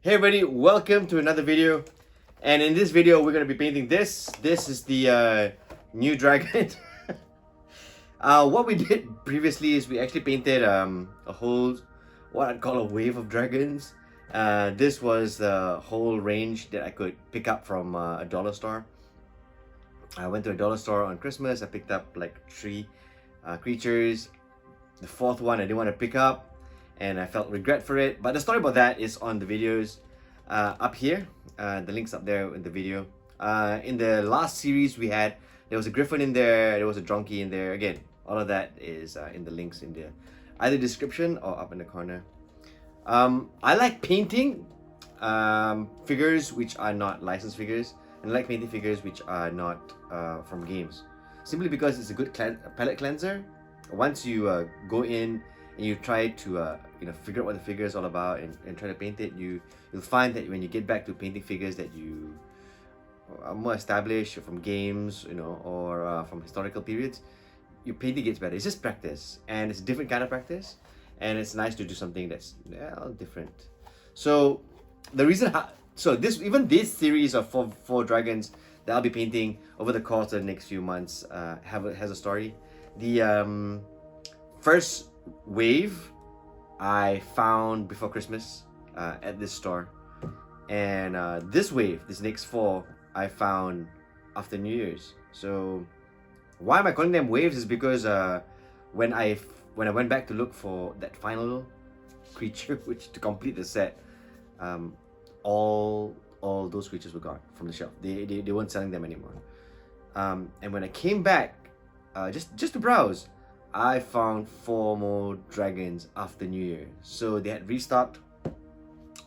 Hey everybody, welcome to another video. And in this video, we're going to be painting this. This is the new dragon. What we did previously is we actually painted a whole, what I'd call a wave of dragons. This was the whole range that I could pick up from a dollar store. I went to a dollar store on Christmas. I picked up like 3 creatures. The 4th one I didn't want to pick up, and I felt regret for it. But the story about that is on the videos up here. The link's up there in the video. In the last series we had, there was a griffin in there, there was a donkey in there. Again, all of that is in the links in the either description or up in the corner. I like painting figures which are not licensed figures, and I like painting figures which are not from games, simply because it's a good palette cleanser. Once you go in and you try to figure out what the figure is all about and try to paint it, you'll find that when you get back to painting figures that you are more established from games, or from historical periods, your painting gets better. It's just practice, and it's a different kind of practice, and it's nice to do something that's different. So the reason this series of four dragons that I'll be painting over the course of the next few months has a story. The first wave I found before Christmas at this store, and this next 4, I found after New Year's. So why am I calling them waves is because when I went back to look for that final creature which to complete the set, all those creatures were gone from the shelf. They weren't selling them anymore. And when I came back just to browse, I found 4 more dragons after New Year. So they had restocked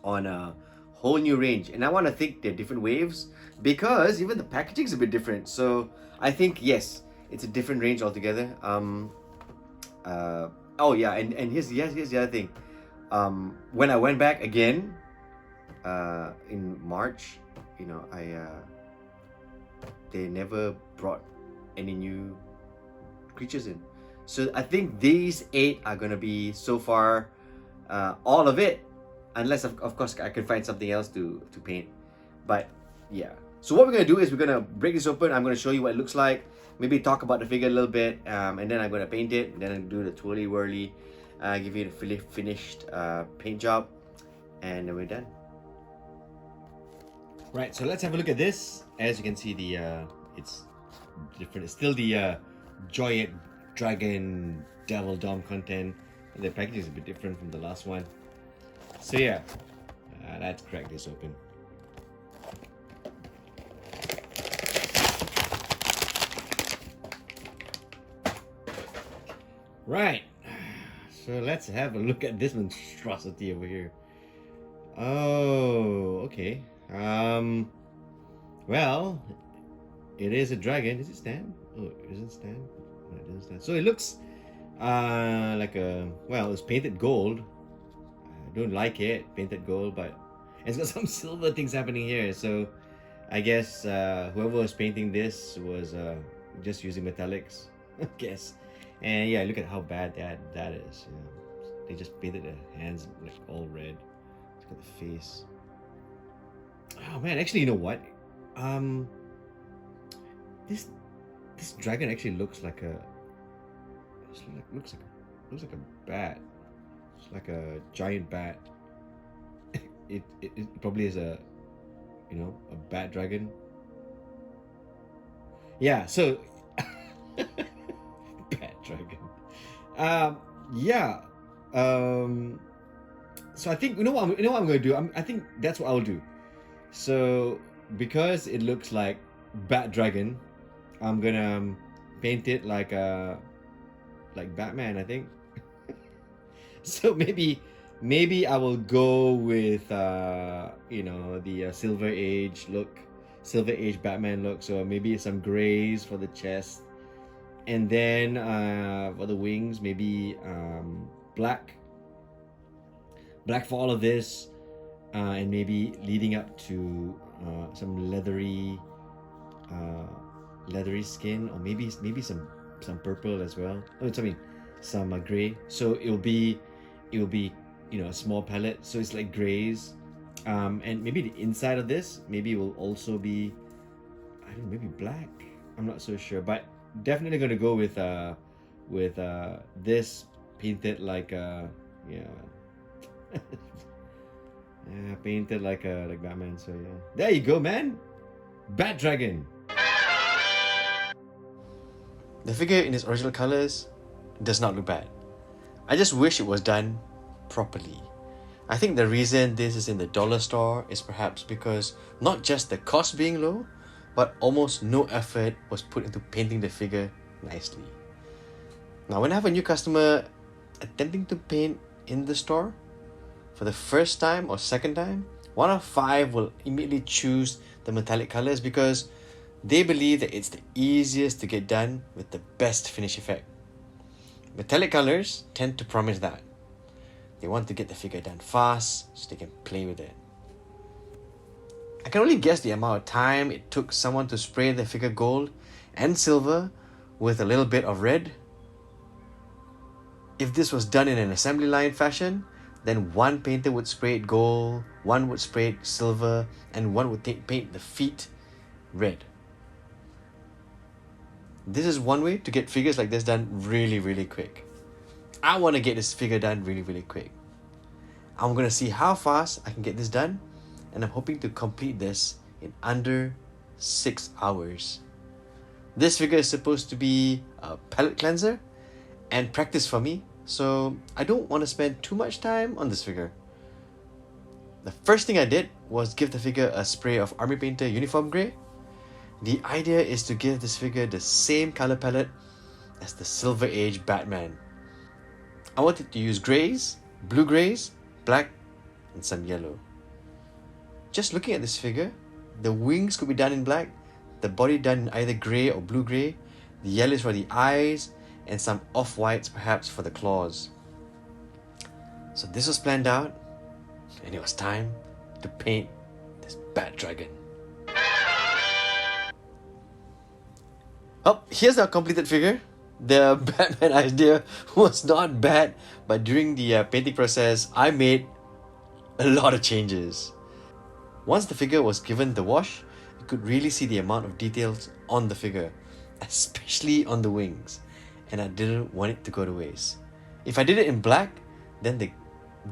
on a whole new range, and I want to think they're different waves because even the packaging is a bit different. So I think yes, it's a different range altogether. Oh yeah, and here's the other thing. When I went back again in March, they never brought any new creatures in. So I think these 8 are gonna be so far all of it, unless of course I can find something else to paint. But yeah, so what we're gonna do is we're gonna break this open. I'm gonna show you what it looks like, maybe talk about the figure a little bit, and then I'm gonna paint it, and then I'll do the twirly whirly, give you the fully finished paint job, and then we're done. Right, so let's have a look at this. As you can see, it's different. It's still the Joyet Dragon Devil Dom content. The packaging is a bit different from the last one. So yeah, let's crack this open. Right, so let's have a look at this monstrosity over here. Oh, okay. Well, it is a dragon. Does it stand? Oh, it doesn't stand. No, it doesn't stand. So it looks like it's painted gold. I don't like it, painted gold, but it's got some silver things happening here. So I guess whoever was painting this was just using metallics, I guess. And yeah, look at how bad that is. They just painted the hands like all red. Look at the face. Oh man, actually, you know what? This dragon actually looks like a looks like a bat. It's like a giant bat. it probably is a bat dragon. Yeah, so bat dragon. Yeah. So I think you know what I'm going to do. I think that's what I'll do. So because it looks like bat dragon, I'm gonna paint it like Batman, I think. So maybe I will go with the Silver Age look, Silver Age Batman look. So maybe some grays for the chest, and then for the wings maybe black for all of this, and maybe leading up to some leathery skin, or maybe some purple as well. Some gray. So it'll be a small palette. So it's like grays, And maybe the inside of this maybe will also be, I don't know, maybe black. I'm not so sure, but definitely gonna go with this painted like yeah. Yeah, painted like Batman. So yeah, there you go, man. Bat Dragon. The figure in its original colors does not look bad. I just wish it was done properly. I think the reason this is in the dollar store is perhaps because not just the cost being low, but almost no effort was put into painting the figure nicely. Now, when I have a new customer attempting to paint in the store for the first time or second time, 1 out of 5 will immediately choose the metallic colors because they believe that it's the easiest to get done with the best finish effect. Metallic colors tend to promise that. They want to get the figure done fast so they can play with it. I can only guess the amount of time it took someone to spray the figure gold and silver with a little bit of red. If this was done in an assembly line fashion, then one painter would spray it gold, one would spray it silver, and one would paint the feet red. This is one way to get figures like this done really, really quick. I want to get this figure done really, really quick. I'm going to see how fast I can get this done, and I'm hoping to complete this in under 6 hours. This figure is supposed to be a palette cleanser and practice for me, so I don't want to spend too much time on this figure. The first thing I did was give the figure a spray of Army Painter Uniform Grey. The idea is to give this figure the same color palette as the Silver Age Batman. I wanted to use greys, blue greys, black, and some yellow. Just looking at this figure, the wings could be done in black, the body done in either grey or blue grey, the yellows for the eyes, and some off-whites perhaps for the claws. So this was planned out, and it was time to paint this Bat Dragon. Oh, here's our completed figure. The Batman idea was not bad, but during the painting process, I made a lot of changes. Once the figure was given the wash, you could really see the amount of details on the figure, especially on the wings, and I didn't want it to go to waste. If I did it in black, then the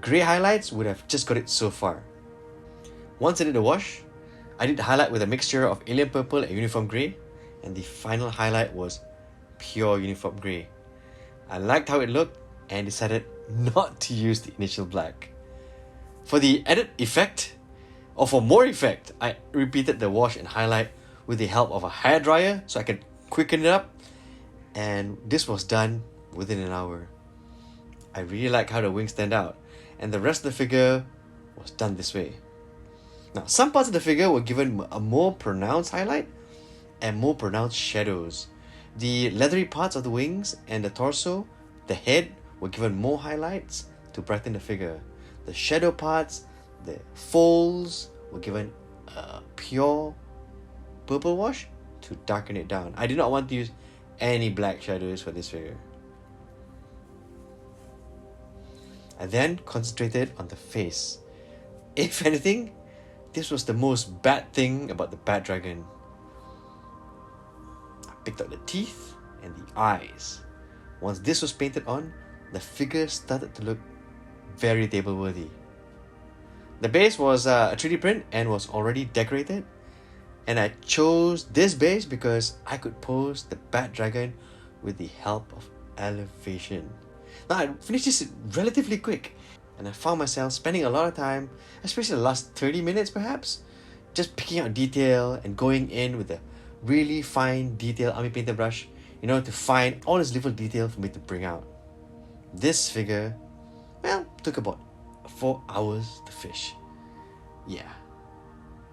grey highlights would have just got it so far. Once I did the wash, I did the highlight with a mixture of Alien Purple and Uniform Grey, and the final highlight was pure Uniform Grey. I liked how it looked and decided not to use the initial black. For the added effect, or for more effect, I repeated the wash and highlight with the help of a hairdryer so I could quicken it up, and this was done within an hour. I really like how the wings stand out, and the rest of the figure was done this way. Now, some parts of the figure were given a more pronounced highlight and more pronounced shadows. The leathery parts of the wings and the torso, the head, were given more highlights to brighten the figure. The shadow parts, the folds, were given a pure purple wash to darken it down. I did not want to use any black shadows for this figure. I then concentrated on the face. If anything, this was the most bad thing about the Bat Dragon. I picked out the teeth and the eyes. Once this was painted on, the figure started to look very table worthy. The base was a 3D print and was already decorated, and I chose this base because I could pose the Bat Dragon with the help of elevation. Now, I finished this relatively quick, and I found myself spending a lot of time, especially the last 30 minutes perhaps, just picking out detail and going in with a really fine detail army painter brush, to find all this little detail for me to bring out. This figure, took about 4 hours to fish. Yeah,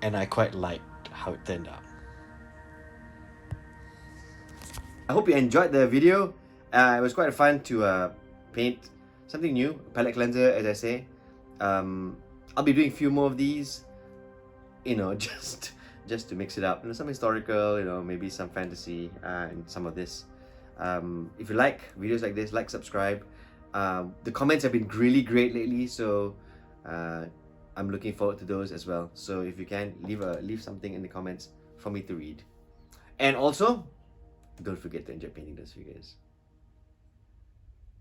and I quite liked how it turned out. I hope you enjoyed the video. It was quite fun to paint something new, palette cleanser, as I say. I'll be doing a few more of these, just to mix it up. Some historical, maybe some fantasy, and some of this. If you like videos like this, like, subscribe. The comments have been really great lately, so I'm looking forward to those as well. So if you can, leave something in the comments for me to read. And also, don't forget to enjoy painting those figures.